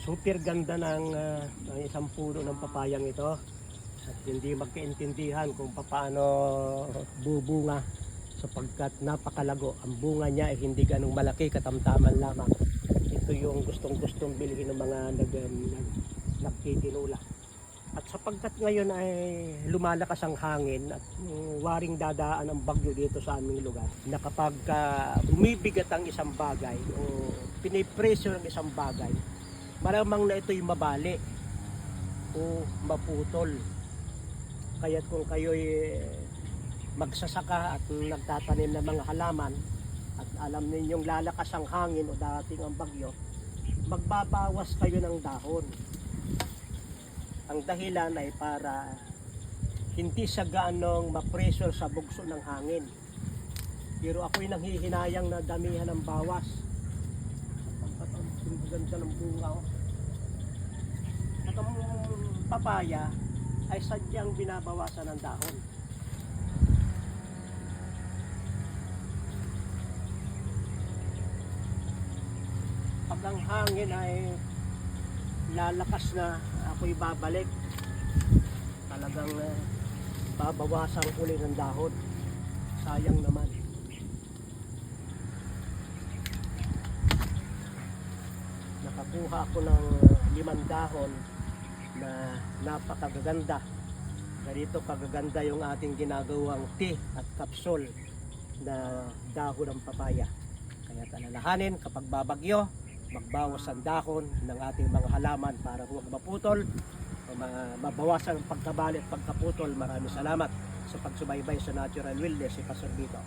Super ganda ng isang puno ng papayang ito. At hindi magkaintindihan kung paano bubunga sapagkat napakalago. Ang bunga niya ay hindi ganong malaki, katamtaman lamang. Ito yung gustong-gustong bilhin ng mga nagtitinula. At sapagkat ngayon ay lumalakas ang hangin at waring dadaan ang bagyo dito sa aming lugar, na kapag bumibigat ang isang bagay o pinipresyo ng isang bagay, malamang na ito'y mabali o maputol. Kaya't kung kayo'y magsasaka at nagtatanim ng mga halaman at alam ninyong lalakas ang hangin o darating ang bagyo, magbabawas kayo ng dahon. Ang dahilan ay para hindi sa gaanong ma-pressure sa bugso ng hangin. Pero ako'y nanghihinayang na damihan ng bawas. Ang ganda ng bunga. At ang papaya ay sadyang binabawasan ng dahon. Pag ang hangin ay lalakas na, ako'y babalik, talagang babawasan uli ng dahon. Sayang naman. Nakakuha ako ng 5 dahon na napakagaganda. Ganito kagaganda yung ating ginagawang tea at kapsul na dahon ng papaya. Kaya alalahanin kapag babagyo, magbawas ang dahon ng ating mga halaman para huwag maputol o mabawasan ang pagkabali at pagkaputol. Maraming salamat sa pagsubaybay sa Natural Wilderness si Pastor Vito.